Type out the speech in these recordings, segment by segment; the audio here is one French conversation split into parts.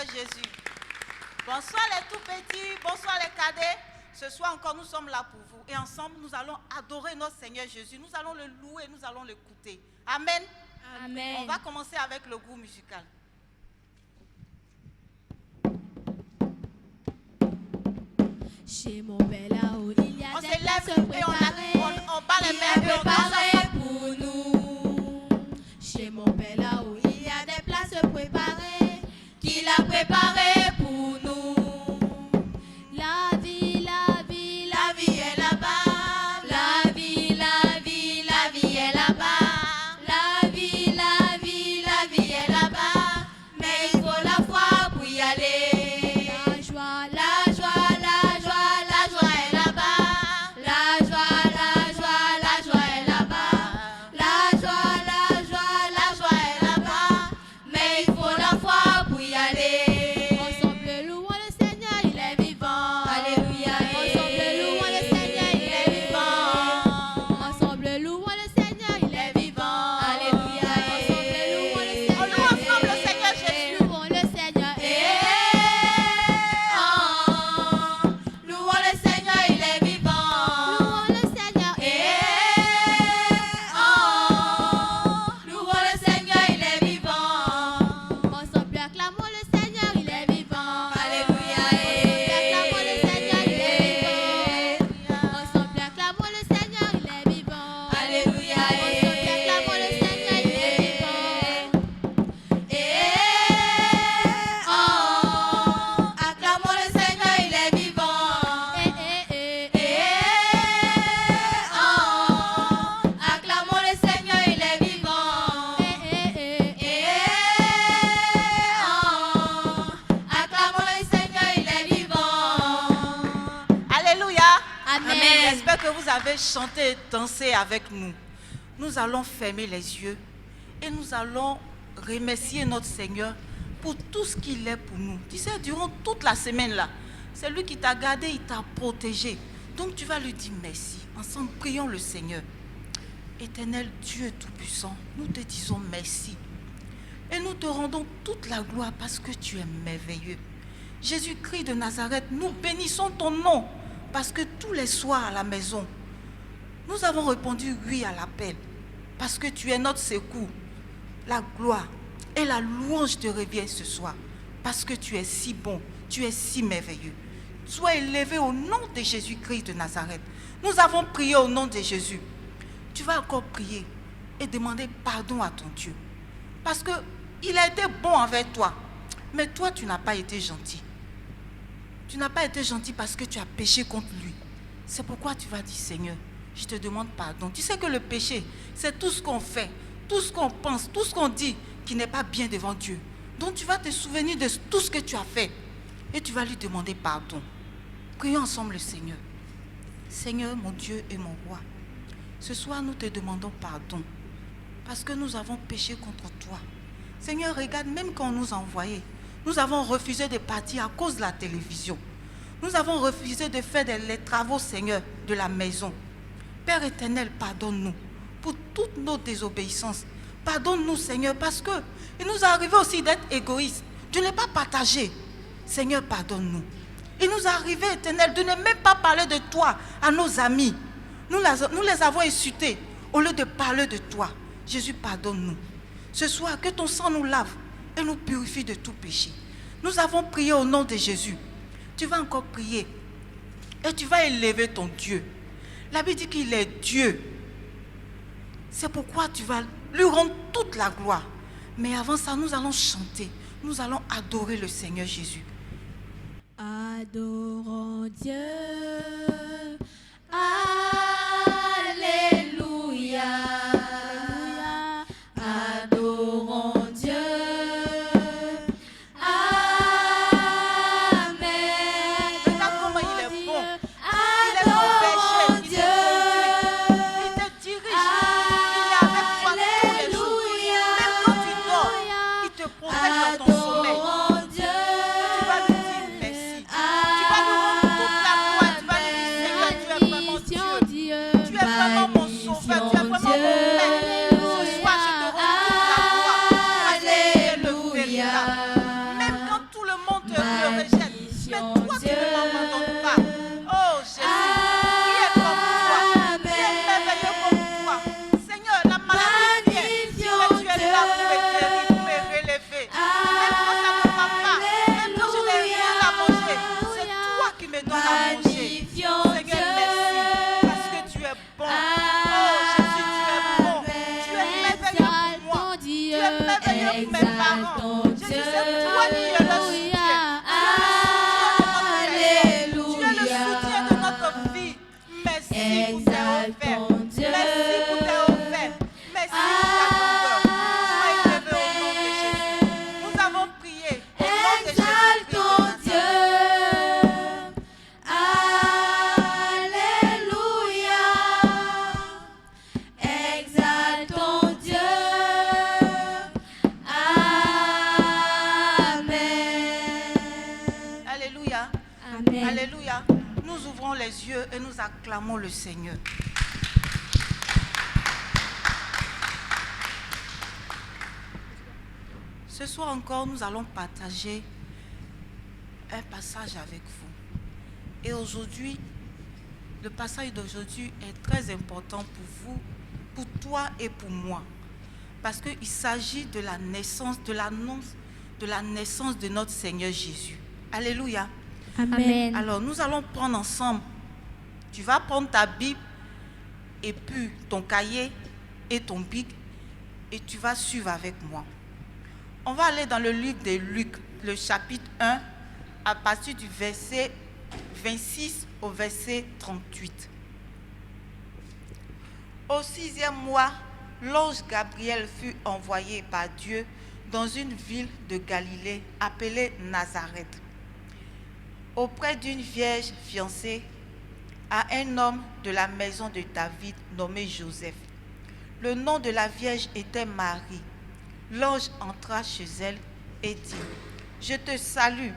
Seigneur Jésus. Bonsoir les tout petits, bonsoir les cadets. Ce soir encore, nous sommes là pour vous. Et ensemble, nous allons adorer notre Seigneur Jésus. Nous allons le louer, nous allons l'écouter. Amen. Amen. On va commencer avec le groupe musical. Chez mon père là-haut, il y a On des s'élève places et préparées. on bat les Il mains est et on danse préparé ensemble. pour nous. Chez mon père là-haut, il y a des places préparées. Qu'il a préparées pour nous. La vie, la vie, la vie est là-bas. La vie, la vie, la vie est là-bas. La vie, la vie, la vie est là-bas. Mais il faut la foi pour y aller. La joie, la joie, la joie, la joie est là-bas. La joie, la joie, la joie est là-bas. La joie, la joie, la joie est là-bas. Mais il faut la foi pour y aller. Ensemble louons le Seigneur, il est vivant. Alléluia. Ensemble louons le Seigneur, il est vivant. Ensemble louons le Seigneur, il est vivant. Alléluia. Ensemble louons le Seigneur. On loue ensemble le Seigneur Jésus. Louons le Seigneur. Louons le Seigneur, il est vivant. Louons le Seigneur. Louons le Seigneur, il est vivant. Ensemble acclamons le Seigneur, il est vivant. Alléluia. Acclamons le Seigneur, il est vivant. Ensemble acclamons le Seigneur, il est vivant. Alléluia. Ensemble acclamons le Seigneur, il est vivant. Acclamons le Seigneur, il est vivant. Acclamons le Seigneur, il est vivant. Acclamons le Seigneur, il est vivant. Alléluia. Amen. J'espère que vous avez chanté et dansé avec nous. Nous allons fermer les yeux et nous allons remercier notre Seigneur pour tout ce qu'il est pour nous. Tu sais, durant toute la semaine là, c'est lui qui t'a gardé, il t'a protégé. Donc tu vas lui dire merci. Ensemble, prions le Seigneur. Éternel Dieu Tout-Puissant, nous te disons merci. Et nous te rendons toute la gloire parce que tu es merveilleux. Jésus-Christ de Nazareth, nous bénissons ton nom parce que tous les soirs à la maison, nous avons répondu oui à l'appel parce que tu es notre secours. La gloire et la louange te revient ce soir parce que tu es si bon, tu es si merveilleux. Sois élevé au nom de Jésus-Christ de Nazareth. Nous avons prié au nom de Jésus. Tu vas encore prier et demander pardon à ton Dieu parce qu'il a été bon envers toi, mais toi tu n'as pas été gentil. Tu n'as pas été gentil parce que tu as péché contre lui. C'est pourquoi tu vas dire Seigneur, je te demande pardon. Tu sais que le péché, c'est tout ce qu'on fait, tout ce qu'on pense, tout ce qu'on dit qui n'est pas bien devant Dieu. Donc tu vas te souvenir de tout ce que tu as fait et tu vas lui demander pardon. Prions ensemble le Seigneur. Seigneur, mon Dieu et mon roi, ce soir nous te demandons pardon parce que nous avons péché contre toi. Seigneur, regarde, même quand on nous a envoyés, nous avons refusé de partir à cause de la télévision. Nous avons refusé de faire les travaux, Seigneur, de la maison. Père éternel, pardonne-nous pour toutes nos désobéissances. Pardonne-nous, Seigneur, parce que il nous est arrivé aussi d'être égoïstes, de ne pas partager. Seigneur, pardonne-nous. Il nous est arrivé, éternel, de ne même pas parler de toi à nos amis. Nous les avons insultés au lieu de parler de toi. Jésus, pardonne-nous. Ce soir, que ton sang nous lave et nous purifie de tout péché. Nous avons prié au nom de Jésus. Tu vas encore prier et tu vas élever ton Dieu. La Bible dit qu'il est Dieu. C'est pourquoi tu vas lui rendre toute la gloire. Mais avant ça, nous allons chanter. Nous allons adorer le Seigneur Jésus. Adorons Dieu. Alléluia. Adorons Dieu. Amen. Regarde comment il est bon. Il est Adorons ton berger. Il Dieu. te dirige. Il est avec toi tous les jours. Même quand tu dors, il te protège dans ton sommeil. Adorons Dieu. Tu vas lui dire merci. Tu vas lui rendre toute la gloire. Tu vas lui dire Seigneur, tu es vraiment Dieu. es merveilleux pour mes parents. Jésus, c'est toi qui es le soutien. Tu es le soutien de notre vie. Merci pour tes offerts. Merci pour tes offerts. Merci pour ta grandeur. Sois élevé au nom de Jésus. Nous avons prié au nom de Jésus. Alléluia. Nous ouvrons les yeux et nous acclamons le Seigneur. Ce soir encore, nous allons partager un passage avec vous. Et aujourd'hui, le passage d'aujourd'hui est très important pour vous, pour toi et pour moi. Parce qu'il s'agit de la naissance, de l'annonce de la naissance de notre Seigneur Jésus. Alléluia. Amen. Alors, nous allons prendre ensemble. Tu vas prendre ta Bible et puis ton cahier et ton bic et tu vas suivre avec moi. On va aller dans le livre de Luc, le chapitre 1, à partir du verset 26 au verset 38. Au 6e mois, l'ange Gabriel fut envoyé par Dieu dans une ville de Galilée appelée Nazareth, auprès d'une vierge fiancée à un homme de la maison de David nommé Joseph. Le nom de la vierge était Marie. L'ange entra chez elle et dit: Je te salue,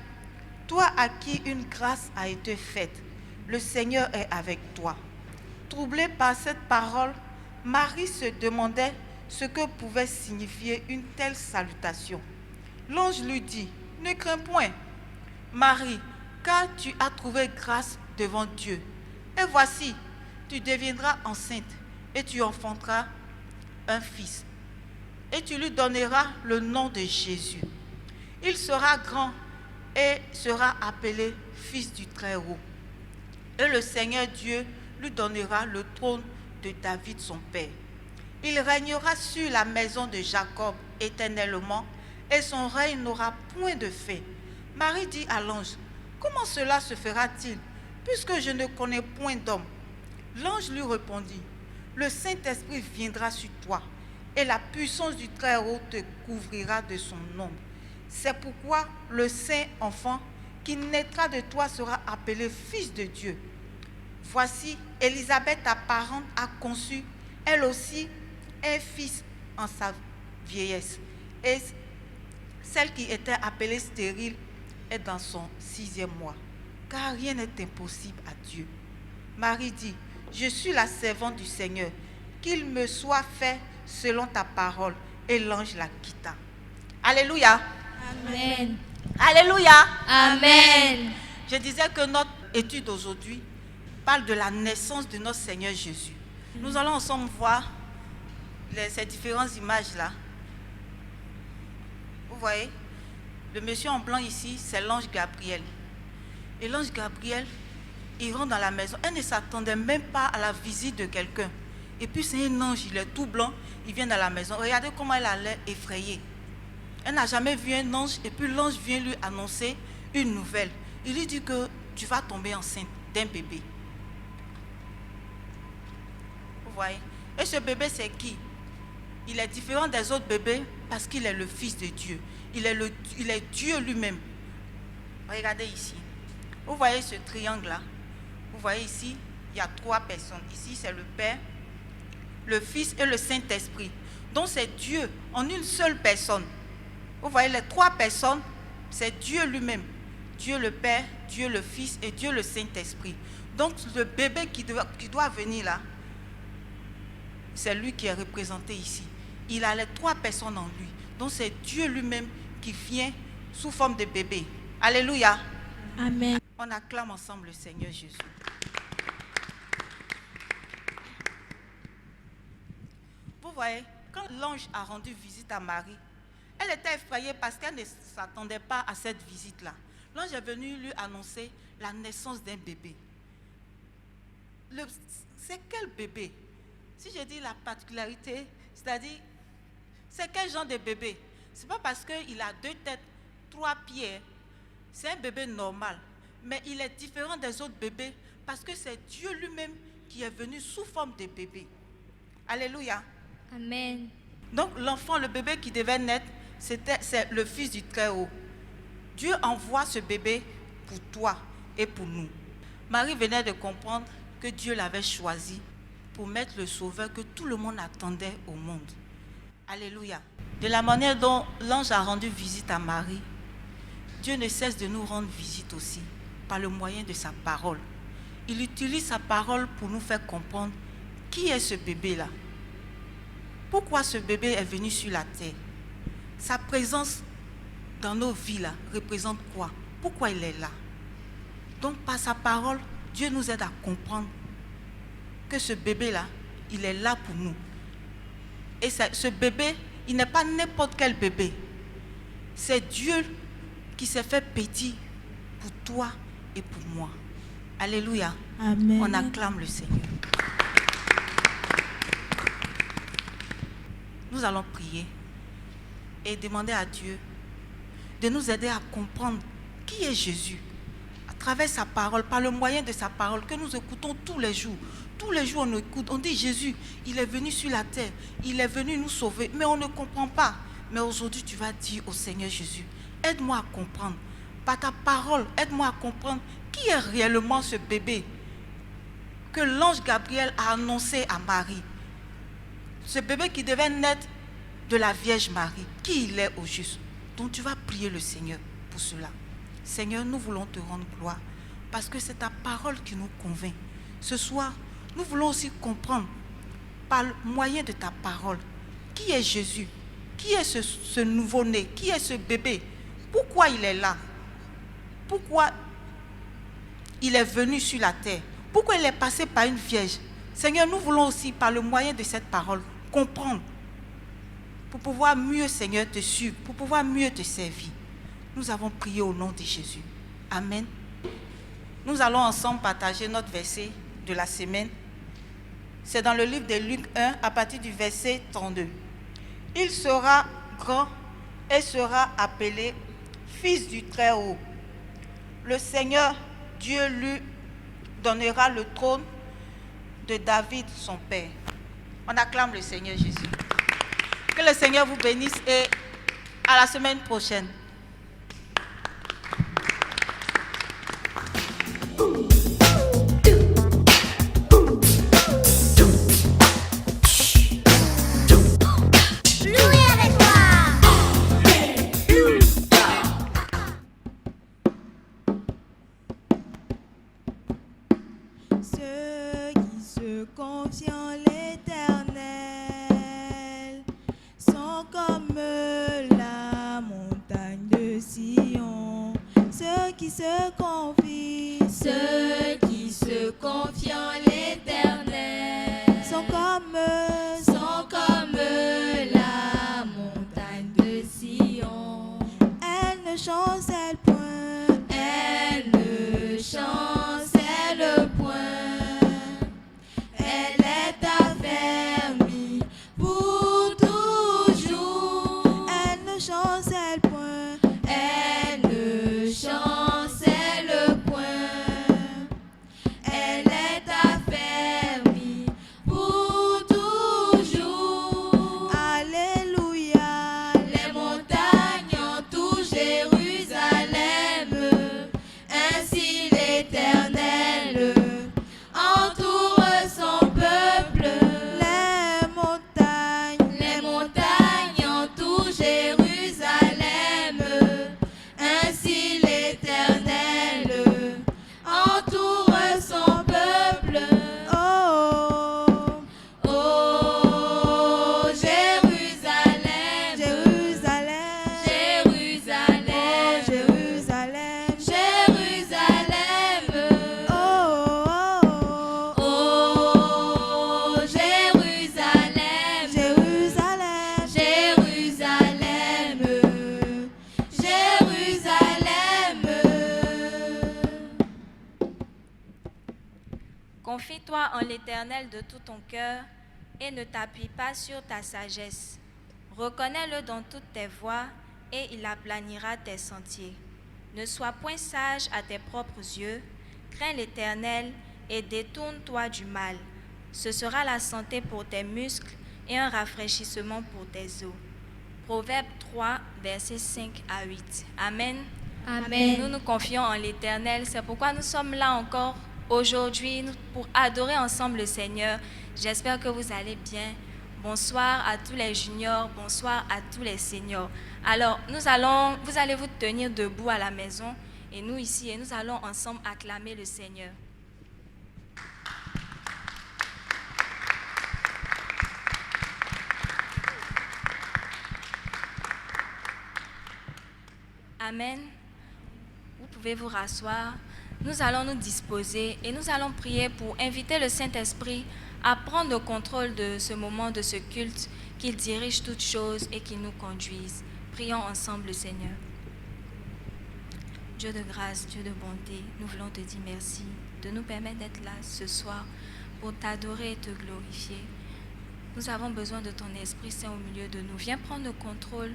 toi à qui une grâce a été faite. Le Seigneur est avec toi. Troublée par cette parole, Marie se demandait ce que pouvait signifier une telle salutation. L'ange lui dit: Ne crains point, Marie, car tu as trouvé grâce devant Dieu. Et voici, tu deviendras enceinte et tu enfanteras un fils. Et tu lui donneras le nom de Jésus. Il sera grand et sera appelé Fils du Très-Haut. Et le Seigneur Dieu lui donnera le trône de David son père. Il régnera sur la maison de Jacob éternellement et son règne n'aura point de fin. Marie dit à l'ange: Comment cela se fera-t-il, puisque je ne connais point d'homme? L'ange lui répondit: Le Saint-Esprit viendra sur toi, et la puissance du Très-Haut te couvrira de son ombre. C'est pourquoi le saint enfant qui naîtra de toi sera appelé Fils de Dieu. Voici, Élisabeth, ta parente, a conçu, elle aussi, un fils en sa vieillesse. Et celle qui était appelée stérile est dans son 6e mois, car rien n'est impossible à Dieu. Marie dit: Je suis la servante du Seigneur, qu'il me soit fait selon ta parole. Et l'ange la quitta. Alléluia. Amen. Alléluia. Amen. Je disais que notre étude aujourd'hui parle de la naissance de notre Seigneur Jésus. Nous allons ensemble voir ces différentes images-là. Vous voyez, le monsieur en blanc ici, c'est l'ange Gabriel. Et l'ange Gabriel, il rentre dans la maison. Elle ne s'attendait même pas à la visite de quelqu'un. Et puis c'est un ange, il est tout blanc, il vient dans la maison. Regardez comment elle a l'air effrayée. Elle n'a jamais vu un ange et puis l'ange vient lui annoncer une nouvelle. Il lui dit que tu vas tomber enceinte d'un bébé. Vous voyez? Et ce bébé, c'est qui? Il est différent des autres bébés parce qu'il est le Fils de Dieu. Il est Dieu lui-même. Regardez ici. Vous voyez ce triangle-là? Vous voyez ici, il y a 3 personnes. Ici, c'est le Père, le Fils et le Saint-Esprit. Donc, c'est Dieu en une seule personne. Vous voyez, les 3 personnes, c'est Dieu lui-même. Dieu le Père, Dieu le Fils et Dieu le Saint-Esprit. Donc, le bébé qui doit venir là, c'est lui qui est représenté ici. Il a les 3 personnes en lui. Donc, c'est Dieu lui-même qui vient sous forme de bébé. Alléluia. Amen. On acclame ensemble le Seigneur Jésus. Vous voyez, quand l'ange a rendu visite à Marie, elle était effrayée parce qu'elle ne s'attendait pas à cette visite-là. L'ange est venu lui annoncer la naissance d'un bébé. C'est quel bébé? Si je dis la particularité, c'est-à-dire, C'est quel genre de bébé? Ce n'est pas parce qu'il a 2 têtes, 3 pieds. C'est un bébé normal. Mais il est différent des autres bébés parce que c'est Dieu lui-même qui est venu sous forme de bébé. Alléluia. Amen. Donc l'enfant, le bébé qui devait naître, c'est le Fils du Très-Haut. Dieu envoie ce bébé pour toi et pour nous. Marie venait de comprendre que Dieu l'avait choisi pour mettre le sauveur que tout le monde attendait au monde. Alléluia. De la manière dont l'ange a rendu visite à Marie, Dieu ne cesse de nous rendre visite aussi par le moyen de sa parole. Il utilise sa parole pour nous faire comprendre qui est ce bébé-là. Pourquoi ce bébé est venu sur la terre? Sa présence dans nos vies là représente quoi? Pourquoi il est là? Donc par sa parole, Dieu nous aide à comprendre que ce bébé-là, il est là pour nous. Et ce bébé, il n'est pas n'importe quel bébé. C'est Dieu qui s'est fait petit pour toi et pour moi. Alléluia. Amen. On acclame le Seigneur. Nous allons prier et demander à Dieu de nous aider à comprendre qui est Jésus à travers sa parole, par le moyen de sa parole que nous écoutons tous les jours. Tous les jours on écoute, on dit Jésus, il est venu sur la terre, il est venu nous sauver, mais on ne comprend pas. Mais aujourd'hui tu vas dire au Seigneur Jésus, aide-moi à comprendre, par ta parole, aide-moi à comprendre qui est réellement ce bébé que l'ange Gabriel a annoncé à Marie. Ce bébé qui devait naître de la Vierge Marie, qui il est au juste. Donc tu vas prier le Seigneur pour cela. Seigneur, nous voulons te rendre gloire parce que c'est ta parole qui nous convainc. Ce soir, nous voulons aussi comprendre par le moyen de ta parole qui est Jésus, qui est ce nouveau-né, qui est ce bébé, pourquoi il est là, pourquoi il est venu sur la terre, pourquoi il est passé par une vierge. Seigneur, nous voulons aussi par le moyen de cette parole comprendre pour pouvoir mieux, Seigneur, te suivre, pour pouvoir mieux te servir. Nous avons prié au nom de Jésus. Amen. Nous allons ensemble partager notre verset de la semaine. C'est dans le livre de Luc 1, à partir du verset 32. Il sera grand et sera appelé Fils du Très-Haut. Le Seigneur, Dieu, lui donnera le trône de David, son père. On acclame le Seigneur Jésus. Que le Seigneur vous bénisse et à la semaine prochaine. Ceux qui se confient en l'Éternel sont comme la montagne de Sion. Ceux qui se confient en l'Éternel sont comme la montagne de Sion. Elle ne chancelle point, elle ne chancelle point. Elle est affermie pour toujours. Elle ne chancelle point, elle ne chancelle point. Elle est affermie pour toujours. Alléluia. Les montagnes entourent Jérusalem. Ainsi l'Éternel entoure son peuple. Les montagnes entourent Jérusalem. Ainsi l'Éternel entoure son peuple. Oh, oh, Jérusalem, Jérusalem, Jérusalem, Jérusalem, Jérusalem. Oh, oh, oh, oh, Jérusalem, Jérusalem, Jérusalem, Jérusalem. Confie-toi en l'Éternel de tout ton cœur et ne t'appuie pas sur ta sagesse. Reconnais-le dans toutes tes voies et il aplanira tes sentiers. Ne sois point sage à tes propres yeux, crains l'Éternel et détourne-toi du mal. Ce sera la santé pour tes muscles et un rafraîchissement pour tes os. Proverbe 3, versets 5 à 8. Amen. Amen. Nous nous confions en l'Éternel, c'est pourquoi nous sommes là encore aujourd'hui pour adorer ensemble le Seigneur. J'espère que vous allez bien. Bonsoir à tous les juniors, bonsoir à tous les seniors. Alors, vous allez vous tenir debout à la maison et nous ici, et nous allons ensemble acclamer le Seigneur. Amen. Vous pouvez vous rasseoir. Nous allons nous disposer et nous allons prier pour inviter le Saint-Esprit à prendre le contrôle de ce moment, de ce culte, qu'il dirige toutes choses et qu'il nous conduise. Prions ensemble le Seigneur. Dieu de grâce, Dieu de bonté, nous voulons te dire merci de nous permettre d'être là ce soir pour t'adorer et te glorifier. Nous avons besoin de ton Esprit Saint au milieu de nous. Viens prendre le contrôle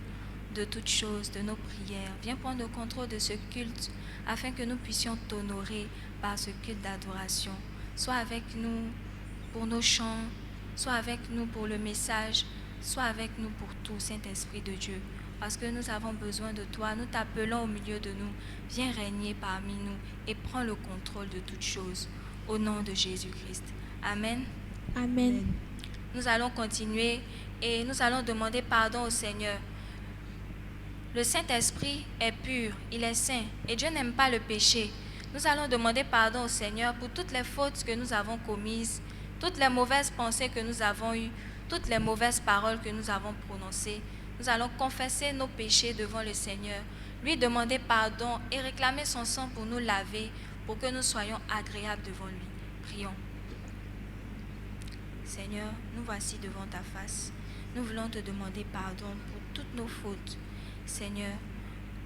de toutes choses, de nos prières. Viens prendre le contrôle de ce culte afin que nous puissions t'honorer par ce culte d'adoration. Sois avec nous pour nos chants, sois avec nous pour le message, sois avec nous pour tout, Saint-Esprit de Dieu. Parce que nous avons besoin de toi, nous t'appelons au milieu de nous. Viens régner parmi nous et prends le contrôle de toutes choses. Au nom de Jésus-Christ. Amen. Amen. Nous allons continuer et nous allons demander pardon au Seigneur. Le Saint-Esprit est pur, il est saint et Dieu n'aime pas le péché. Nous allons demander pardon au Seigneur pour toutes les fautes que nous avons commises, toutes les mauvaises pensées que nous avons eues, toutes les mauvaises paroles que nous avons prononcées. Nous allons confesser nos péchés devant le Seigneur, lui demander pardon et réclamer son sang pour nous laver, pour que nous soyons agréables devant lui. Prions. Seigneur, nous voici devant ta face. Nous voulons te demander pardon pour toutes nos fautes. Seigneur,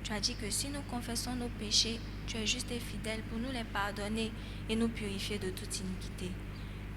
tu as dit que si nous confessons nos péchés, tu es juste et fidèle pour nous les pardonner et nous purifier de toute iniquité.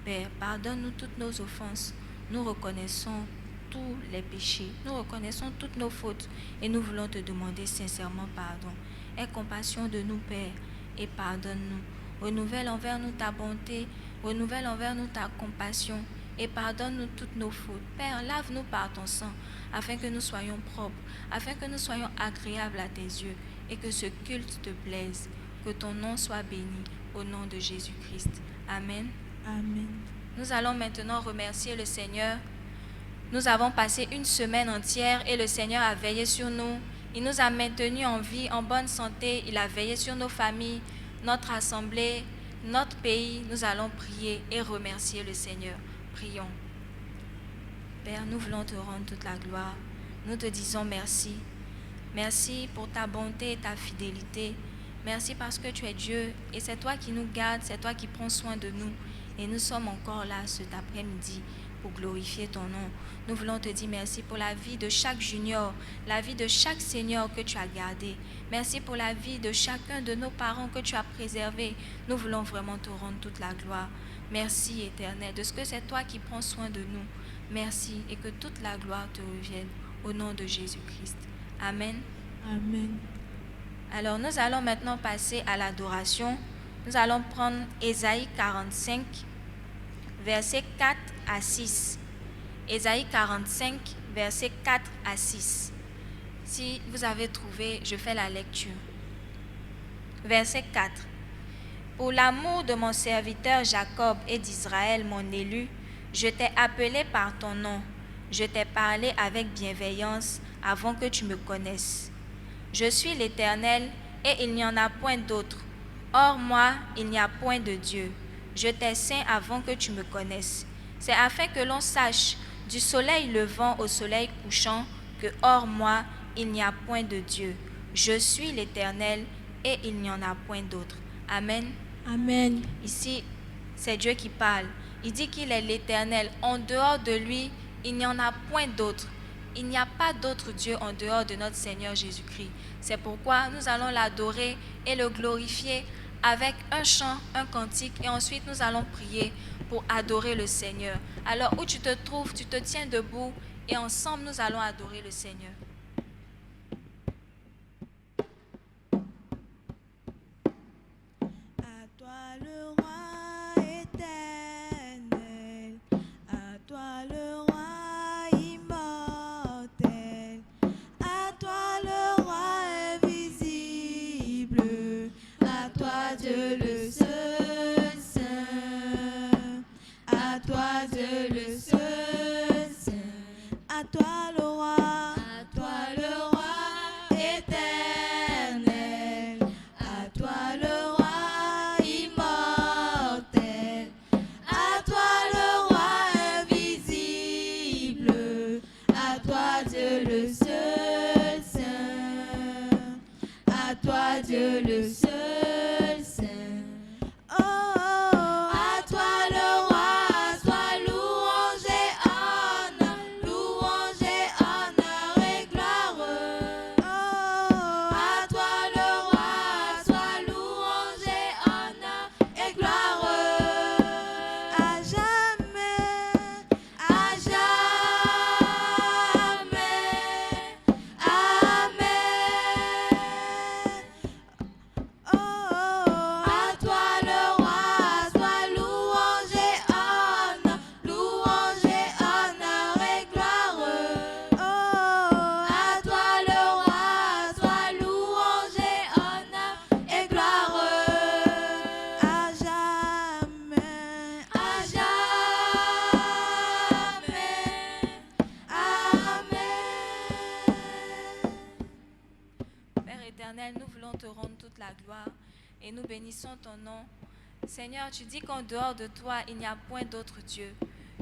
Père, pardonne-nous toutes nos offenses. Nous reconnaissons tous les péchés, nous reconnaissons toutes nos fautes et nous voulons te demander sincèrement pardon. Aie compassion de nous, Père, et pardonne-nous. Renouvelle envers nous ta bonté, renouvelle envers nous ta compassion et pardonne-nous toutes nos fautes. Père, lave-nous par ton sang, afin que nous soyons propres, afin que nous soyons agréables à tes yeux et que ce culte te plaise. Que ton nom soit béni au nom de Jésus-Christ. Amen. Amen. Nous allons maintenant remercier le Seigneur. Nous avons passé une semaine entière et le Seigneur a veillé sur nous. Il nous a maintenus en vie, en bonne santé. Il a veillé sur nos familles, notre assemblée, notre pays. Nous allons prier et remercier le Seigneur. Prions. Père, nous voulons te rendre toute la gloire. Nous te disons merci. Merci pour ta bonté et ta fidélité. Merci parce que tu es Dieu et c'est toi qui nous gardes, c'est toi qui prends soin de nous. Et nous sommes encore là cet après-midi pour glorifier ton nom. Nous voulons te dire merci pour la vie de chaque junior, la vie de chaque senior que tu as gardé. Merci pour la vie de chacun de nos parents que tu as préservé. Nous voulons vraiment te rendre toute la gloire. Merci, Éternel, de ce que c'est toi qui prends soin de nous. Merci et que toute la gloire te revienne au nom de Jésus-Christ. Amen. Amen. Alors, nous allons maintenant passer à l'adoration. Nous allons prendre Ésaïe 45, versets 4 à 6. Ésaïe 45, versets 4 à 6. Si vous avez trouvé, je fais la lecture. Verset 4. Pour l'amour de mon serviteur Jacob et d'Israël, mon élu, je t'ai appelé par ton nom. Je t'ai parlé avec bienveillance avant que tu me connaisses. Je suis l'Éternel et il n'y en a point d'autre. Hors moi, il n'y a point de Dieu. Je t'ai saint avant que tu me connaisses. C'est afin que l'on sache du soleil levant au soleil couchant que hors moi, il n'y a point de Dieu. Je suis l'Éternel et il n'y en a point d'autre. Amen. Amen. Ici, c'est Dieu qui parle. Il dit qu'il est l'Éternel. En dehors de lui, il n'y en a point d'autre. Il n'y a pas d'autre Dieu en dehors de notre Seigneur Jésus-Christ. C'est pourquoi nous allons l'adorer et le glorifier avec un chant, un cantique, et ensuite nous allons prier pour adorer le Seigneur. Alors où tu te trouves, tu te tiens debout et ensemble nous allons adorer le Seigneur. À toi le roi éternel, à toi le roi immortel, à toi le roi invisible, à toi Dieu le seul saint, à toi Dieu le seul saint, à toi le roi éternel, à toi le roi immortel, à toi le roi invisible, à toi Dieu le seul saint, à toi Dieu le seul saint. Oh, à toi le roi, à toi louange et honneur et gloire. Oh, à toi le roi, à toi louange et honneur et gloire. À jamais, à jamais. Amen. Oh, à toi le roi, à toi louange et honneur et gloire. Oh, à toi le roi, à toi louange et honneur et gloire. À jamais, à jamais. Amen. Père éternel, nous voulons te rendre toute la gloire et nous bénissons ton nom. Seigneur, tu dis qu'en dehors de toi, il n'y a point d'autre Dieu.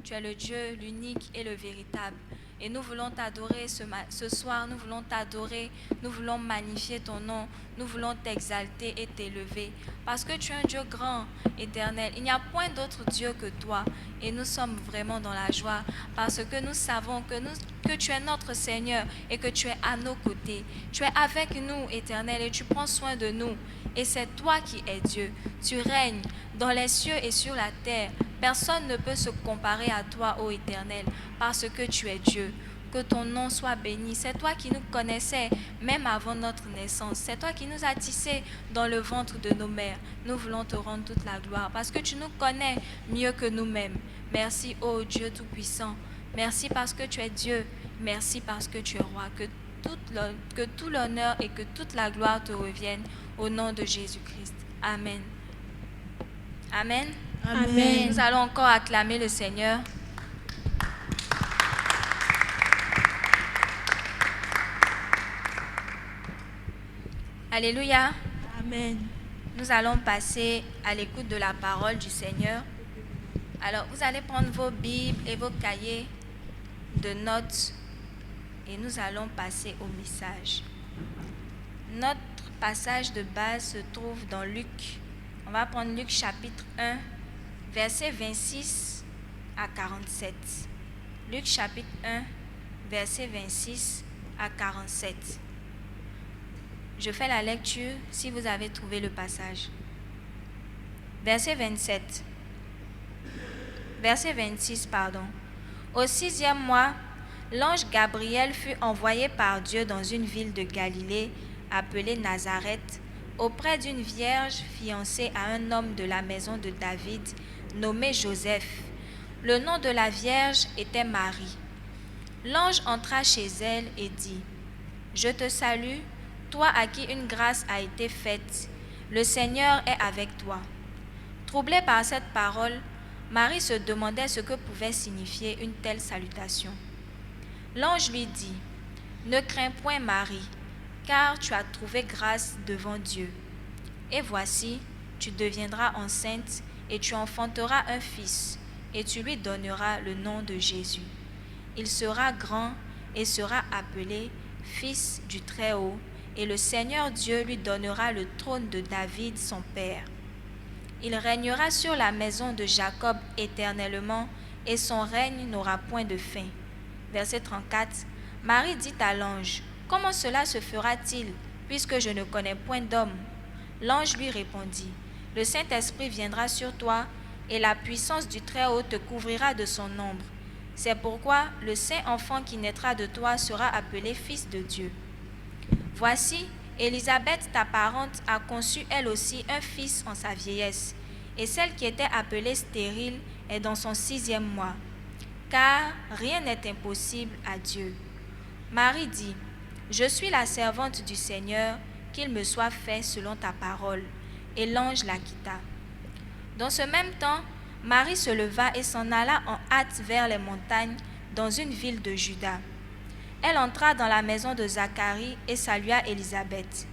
Tu es le Dieu, l'unique et le véritable. Et nous voulons t'adorer ce soir, nous voulons t'adorer, nous voulons magnifier ton nom, nous voulons t'exalter et t'élever. Parce que tu es un Dieu grand, éternel. Il n'y a point d'autre Dieu que toi. Et nous sommes vraiment dans la joie parce que nous savons que tu es notre Seigneur et que tu es à nos côtés. Tu es avec nous, éternel, et tu prends soin de nous. Et c'est toi qui es Dieu. Tu règnes dans les cieux et sur la terre. Personne ne peut se comparer à toi, ô Éternel, parce que tu es Dieu. Que ton nom soit béni. C'est toi qui nous connaissais même avant notre naissance. C'est toi qui nous as tissés dans le ventre de nos mères. Nous voulons te rendre toute la gloire parce que tu nous connais mieux que nous-mêmes. Merci, ô Dieu Tout-Puissant. Merci parce que tu es Dieu. Merci parce que tu es roi. Que tout l'honneur et que toute la gloire te reviennent au nom de Jésus-Christ. Amen. Amen. Amen. Nous allons encore acclamer le Seigneur. Alléluia. Amen. Nous allons passer à l'écoute de la parole du Seigneur. Alors, vous allez prendre vos Bibles et vos cahiers de notes et nous allons passer au message. Notre passage de base se trouve dans Luc. On va prendre Luc chapitre 1, versets 26 à 47. Luc chapitre 1, versets 26 à 47. Je fais la lecture si vous avez trouvé le passage. Verset 27. Verset 26, pardon. Au 6e mois, l'ange Gabriel fut envoyé par Dieu dans une ville de Galilée appelée Nazareth, auprès d'une vierge fiancée à un homme de la maison de David, nommé Joseph. Le nom de la vierge était Marie. L'ange entra chez elle et dit, « Je te salue, toi à qui une grâce a été faite. Le Seigneur est avec toi. » Troublée par cette parole, Marie se demandait ce que pouvait signifier une telle salutation. L'ange lui dit, « Ne crains point Marie, car tu as trouvé grâce devant Dieu. Et voici, tu deviendras enceinte et tu enfanteras un fils, et tu lui donneras le nom de Jésus. Il sera grand et sera appelé Fils du Très-Haut, et le Seigneur Dieu lui donnera le trône de David, son père. Il régnera sur la maison de Jacob éternellement, et son règne n'aura point de fin. » Verset 34. Marie dit à l'ange, « Comment cela se fera-t-il, puisque je ne connais point d'homme ?» L'ange lui répondit, « Le Saint-Esprit viendra sur toi, et la puissance du Très-Haut te couvrira de son ombre. C'est pourquoi le saint enfant qui naîtra de toi sera appelé fils de Dieu. Voici, Élisabeth, ta parente, a conçu elle aussi un fils en sa vieillesse, et celle qui était appelée stérile est dans son 6e mois, car rien n'est impossible à Dieu. Marie dit, je suis la servante du Seigneur, qu'il me soit fait selon ta parole. Et l'ange la quitta. Dans ce même temps, Marie se leva et s'en alla en hâte vers les montagnes, dans une ville de Juda. Elle entra dans la maison de Zacharie et salua Élisabeth.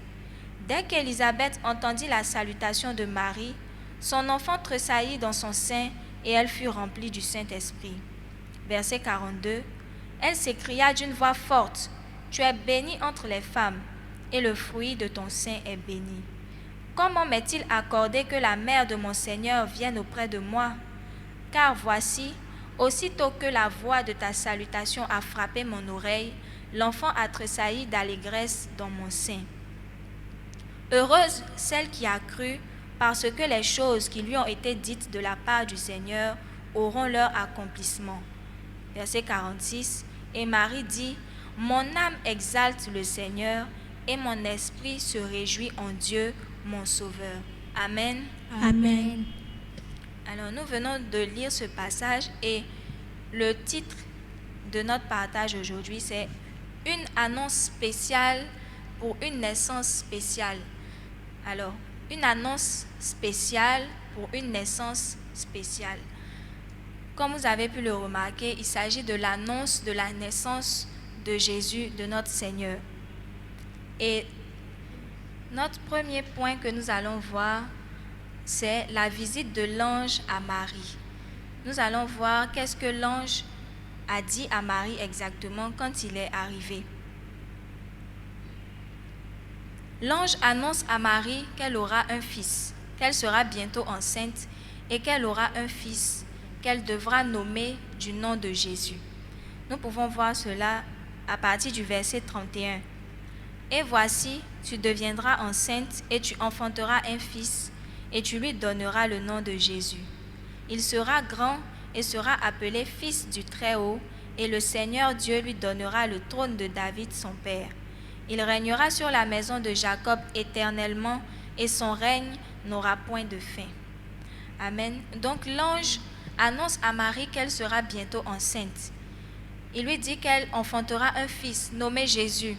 Dès qu'Élisabeth entendit la salutation de Marie, son enfant tressaillit dans son sein et elle fut remplie du Saint-Esprit. Verset 42. Elle s'écria d'une voix forte, « Tu es bénie entre les femmes, et le fruit de ton sein est béni. Comment m'est-il accordé que la mère de mon Seigneur vienne auprès de moi? Car voici, aussitôt que la voix de ta salutation a frappé mon oreille, l'enfant a tressailli d'allégresse dans mon sein. Heureuse celle qui a cru, parce que les choses qui lui ont été dites de la part du Seigneur auront leur accomplissement. » Verset 46. Et Marie dit, « Mon âme exalte le Seigneur, et mon esprit se réjouit en Dieu, mon Sauveur. » Amen. Amen. Alors nous venons de lire ce passage et le titre de notre partage aujourd'hui, c'est « Une annonce spéciale pour une naissance spéciale ». Alors, une annonce spéciale pour une naissance spéciale. Comme vous avez pu le remarquer, il s'agit de l'annonce de la naissance de Jésus, de notre Seigneur. Et notre premier point que nous allons voir, c'est la visite de l'ange à Marie. Nous allons voir qu'est-ce que l'ange a dit à Marie exactement quand il est arrivé. L'ange annonce à Marie qu'elle aura un fils, qu'elle sera bientôt enceinte et qu'elle aura un fils qu'elle devra nommer du nom de Jésus. Nous pouvons voir cela à partir du verset 31. Et voici, tu deviendras enceinte et tu enfanteras un fils et tu lui donneras le nom de Jésus. Il sera grand et sera appelé fils du Très-Haut et le Seigneur Dieu lui donnera le trône de David son père. Il régnera sur la maison de Jacob éternellement et son règne n'aura point de fin. Amen. Donc l'ange annonce à Marie qu'elle sera bientôt enceinte. Il lui dit qu'elle enfantera un fils nommé Jésus.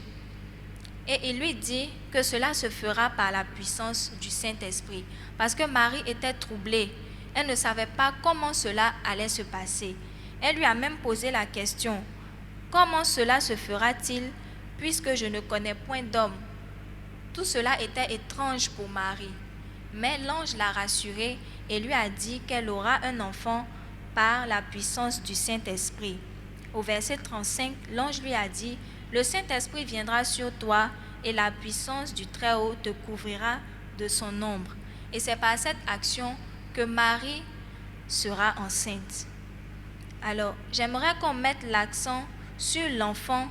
Et il lui dit que cela se fera par la puissance du Saint-Esprit. Parce que Marie était troublée. Elle ne savait pas comment cela allait se passer. Elle lui a même posé la question, « Comment cela se fera-t-il puisque je ne connais point d'homme ?» Tout cela était étrange pour Marie. Mais l'ange l'a rassurée et lui a dit qu'elle aura un enfant par la puissance du Saint-Esprit. Au verset 35, l'ange lui a dit, « Le Saint-Esprit viendra sur toi et la puissance du Très-Haut te couvrira de son ombre. » Et c'est par cette action que Marie sera enceinte. Alors, j'aimerais qu'on mette l'accent sur l'enfant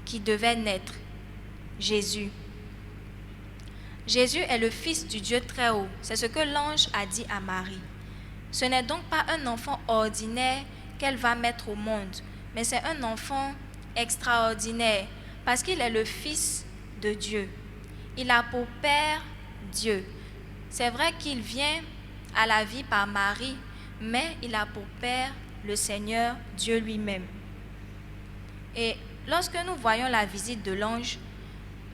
qui devait naître, Jésus. Jésus est le Fils du Dieu Très-Haut. C'est ce que l'ange a dit à Marie. Ce n'est donc pas un enfant ordinaire qu'elle va mettre au monde, mais c'est un enfant extraordinaire parce qu'il est le Fils de Dieu. Il a pour Père Dieu. C'est vrai qu'il vient à la vie par Marie, mais il a pour Père le Seigneur Dieu lui-même. Et lorsque nous voyons la visite de l'ange,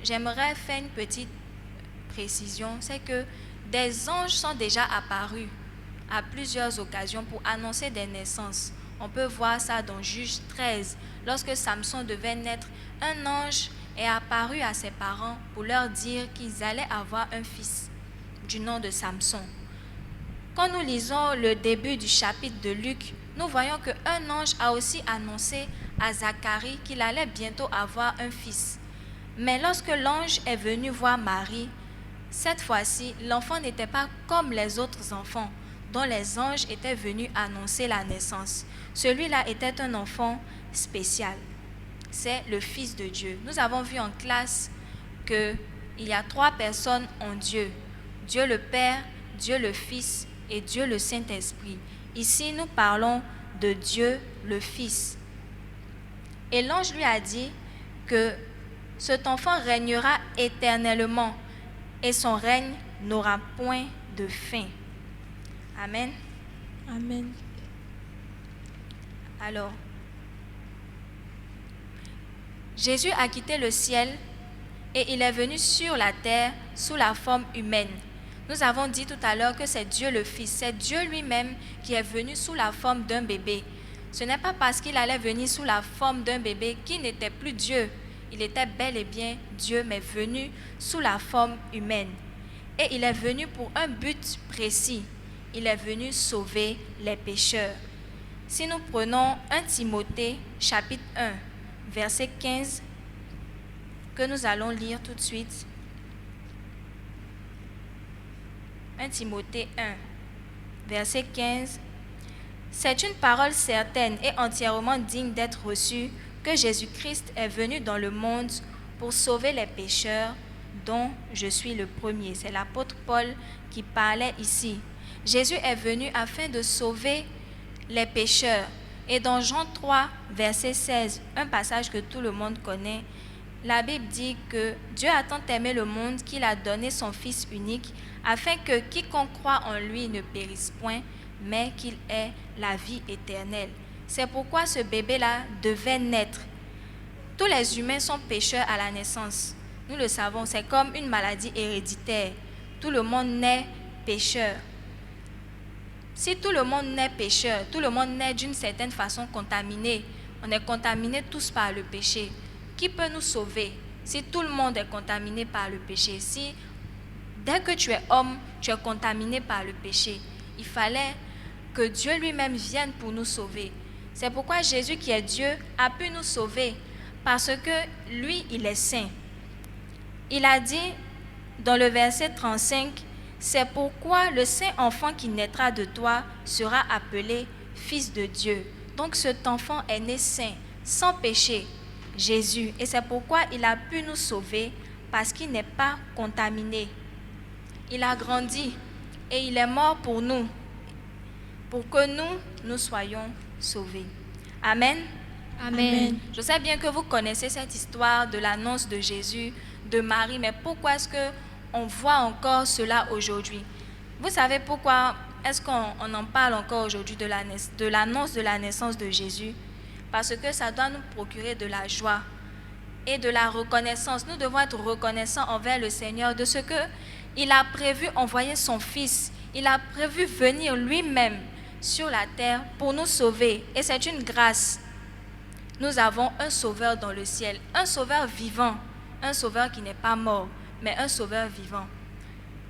j'aimerais faire une petite précision, c'est que des anges sont déjà apparus à plusieurs occasions pour annoncer des naissances. On peut voir ça dans Juge 13. Lorsque Samson devait naître, un ange est apparu à ses parents pour leur dire qu'ils allaient avoir un fils du nom de Samson. Quand nous lisons le début du chapitre de Luc, nous voyons qu'un ange a aussi annoncé à Zacharie qu'il allait bientôt avoir un fils. Mais lorsque l'ange est venu voir Marie, cette fois-ci, l'enfant n'était pas comme les autres enfants dont les anges étaient venus annoncer la naissance. Celui-là était un enfant spécial. C'est le Fils de Dieu. Nous avons vu en classe qu'il y a 3 personnes en Dieu. Dieu le Père, Dieu le Fils et Dieu le Saint-Esprit. Ici, nous parlons de Dieu le Fils. Et l'ange lui a dit que cet enfant régnera éternellement et son règne n'aura point de fin. Amen. Amen. Alors, Jésus a quitté le ciel et il est venu sur la terre sous la forme humaine. Nous avons dit tout à l'heure que c'est Dieu le Fils, c'est Dieu lui-même qui est venu sous la forme d'un bébé. Ce n'est pas parce qu'il allait venir sous la forme d'un bébé qu'il n'était plus Dieu. Il était bel et bien Dieu, mais venu sous la forme humaine. Et il est venu pour un but précis. Il est venu sauver les pécheurs. Si nous prenons 1 Timothée, chapitre 1, verset 15, que nous allons lire tout de suite. 1 Timothée 1, verset 15. C'est une parole certaine et entièrement digne d'être reçue que Jésus-Christ est venu dans le monde pour sauver les pécheurs, dont je suis le premier. C'est l'apôtre Paul qui parlait ici. Jésus est venu afin de sauver les pécheurs. Et dans Jean 3, verset 16, un passage que tout le monde connaît, la Bible dit que Dieu a tant aimé le monde qu'il a donné son Fils unique, afin que quiconque croit en lui ne périsse point, mais qu'il ait la vie éternelle. C'est pourquoi ce bébé-là devait naître. Tous les humains sont pécheurs à la naissance. Nous le savons, c'est comme une maladie héréditaire. Tout le monde naît pécheur. Si tout le monde naît pécheur, tout le monde naît d'une certaine façon contaminé. On est contaminés tous par le péché. Qui peut nous sauver si tout le monde est contaminé par le péché? Si dès que tu es homme, tu es contaminé par le péché, il fallait que Dieu lui-même vienne pour nous sauver. C'est pourquoi Jésus, qui est Dieu, a pu nous sauver, parce que lui, il est saint. Il a dit dans le verset 35, « C'est pourquoi le saint enfant qui naîtra de toi sera appelé Fils de Dieu. » Donc cet enfant est né saint, sans péché, Jésus. Et c'est pourquoi il a pu nous sauver, parce qu'il n'est pas contaminé. Il a grandi et il est mort pour nous, pour que nous soyons sauvés. Amen. Amen. Je sais bien que vous connaissez cette histoire de l'annonce de Jésus, de Marie, mais pourquoi est-ce qu'on voit encore cela aujourd'hui? Vous savez pourquoi est-ce qu'on en parle encore aujourd'hui de l'annonce de la naissance de Jésus? Parce que ça doit nous procurer de la joie et de la reconnaissance. Nous devons être reconnaissants envers le Seigneur de ce qu'il a prévu envoyer son Fils. Il a prévu venir lui-même sur la terre pour nous sauver. Et c'est une grâce. Nous avons un sauveur dans le ciel, un sauveur vivant, un sauveur qui n'est pas mort, mais un sauveur vivant.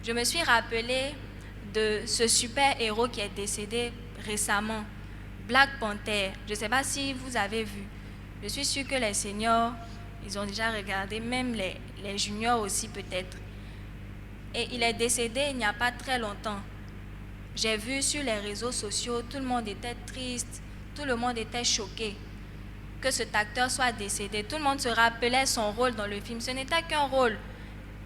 Je me suis rappelé de ce super-héros qui est décédé récemment, Black Panther. Je ne sais pas si vous avez vu. Je suis sûre que les seniors, ils ont déjà regardé, même les juniors aussi peut-être. Et il est décédé il n'y a pas très longtemps. J'ai vu sur les réseaux sociaux, tout le monde était triste, tout le monde était choqué que cet acteur soit décédé. Tout le monde se rappelait son rôle dans le film. Ce n'était qu'un rôle.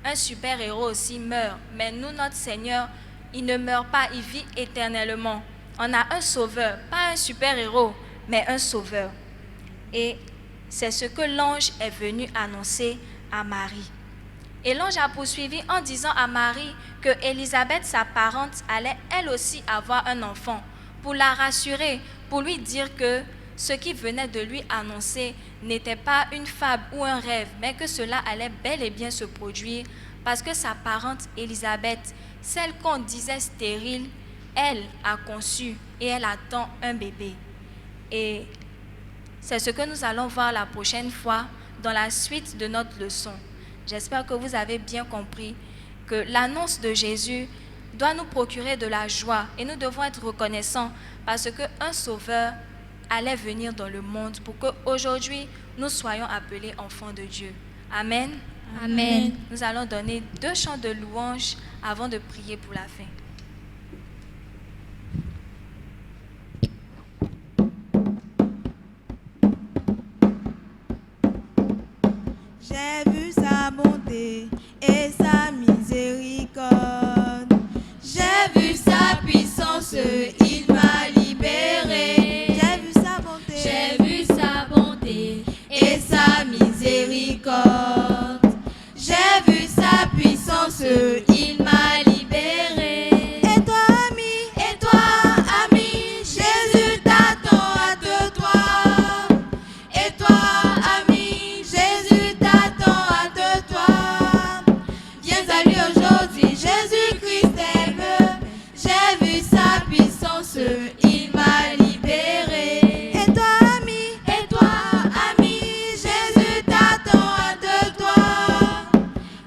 Un super-héros aussi meurt. Mais nous, notre Seigneur, il ne meurt pas, il vit éternellement. On a un sauveur, pas un super-héros, mais un sauveur. Et c'est ce que l'ange est venu annoncer à Marie. Et l'ange a poursuivi en disant à Marie que Élisabeth, sa parente, allait elle aussi avoir un enfant, pour la rassurer, pour lui dire que ce qui venait de lui annoncer n'était pas une fable ou un rêve, mais que cela allait bel et bien se produire, parce que sa parente Élisabeth, celle qu'on disait stérile, elle a conçu et elle attend un bébé. Et c'est ce que nous allons voir la prochaine fois dans la suite de notre leçon. J'espère que vous avez bien compris que l'annonce de Jésus doit nous procurer de la joie et nous devons être reconnaissants parce qu'un sauveur allait venir dans le monde pour qu'aujourd'hui nous soyons appelés enfants de Dieu. Amen. Amen. Nous allons donner 2 chants de louange avant de prier pour la fin. J'ai vu sa bonté et sa miséricorde. J'ai vu sa puissance, il m'a libéré. J'ai il m'a libéré. Et toi, ami, Et toi, ami, Jésus t'attend, hâte-toi. Et toi, ami, Jésus t'attend, hâte-toi. Viens à lui aujourd'hui, Jésus-Christ t'aime. J'ai vu sa puissance, il m'a libéré. et toi, ami, Et toi, ami, Jésus t'attend, hâte-toi.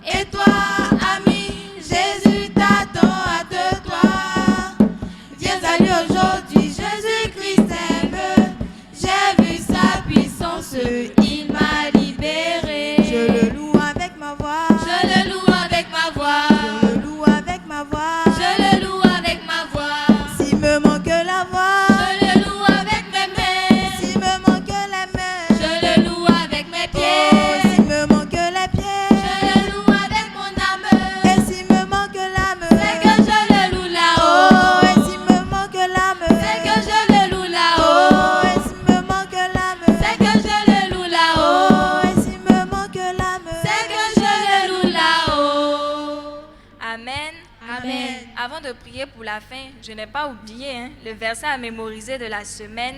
Et toi, ami, Jésus t'attend, hâte-toi. Viens à lui aujourd'hui, Jésus-Christ t'aime. J'ai vu sa puissance, il m'a libéré. je le loue avec ma voix. Je le loue avec ma voix. Je le loue avec ma voix. Je le loue avec ma voix. S'il me manque la voix, Je le loue avec mes mains. s'il me manque les mains, Je le loue avec mes oh, pieds. s'il me manque les pieds, Je le loue avec mon âme. et s'il me manque l'âme, C'est que je le loue oh, là-haut. et s'il me manque l'âme, C'est que je le loue oh, là-haut. et s'il me manque l'âme, C'est que je le loue oh, là-haut. et s'il me manque l'âme, C'est que je le loue là-haut. Amen. Amen. Avant de prier pour la fin, je n'ai pas oublié le verset à mémoriser de la semaine,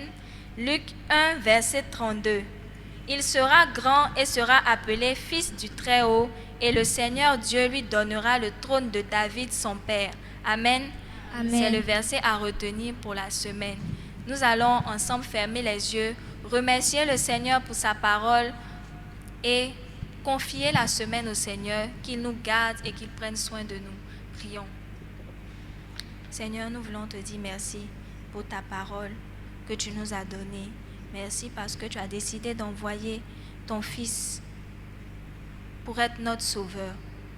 Luc 1, verset 32. Il sera grand et sera appelé Fils du Très-Haut, et le Seigneur Dieu lui donnera le trône de David son père. Amen. Amen. C'est le verset à retenir pour la semaine. Nous allons ensemble fermer les yeux, remercier le Seigneur pour sa parole et confier la semaine au Seigneur, qu'il nous garde et qu'il prenne soin de nous. Prions. Seigneur, nous voulons te dire merci pour ta parole que tu nous as donnée. Merci parce que tu as décidé d'envoyer ton Fils pour être notre sauveur,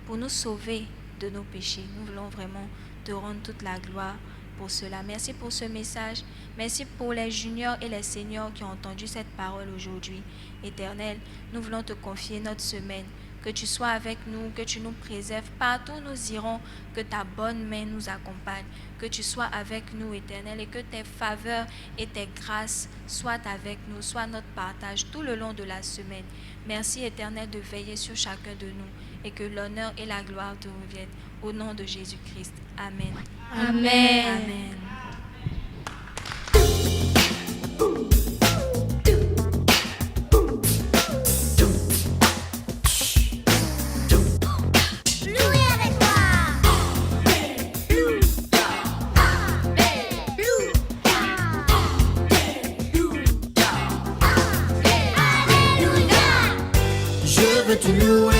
pour nous sauver de nos péchés. Nous voulons vraiment te rendre toute la gloire pour cela. Merci pour ce message. Merci pour les juniors et les seniors qui ont entendu cette parole aujourd'hui. Éternel, nous voulons te confier notre semaine. Que tu sois avec nous, que tu nous préserves. Partout où nous irons, que ta bonne main nous accompagne. Que tu sois avec nous, Éternel, et que tes faveurs et tes grâces soient avec nous, soient notre partage tout le long de la semaine. Merci, Éternel, de veiller sur chacun de nous et que l'honneur et la gloire te reviennent. Au nom de Jésus-Christ. Amen. Amen. Amen. Je veux te louer.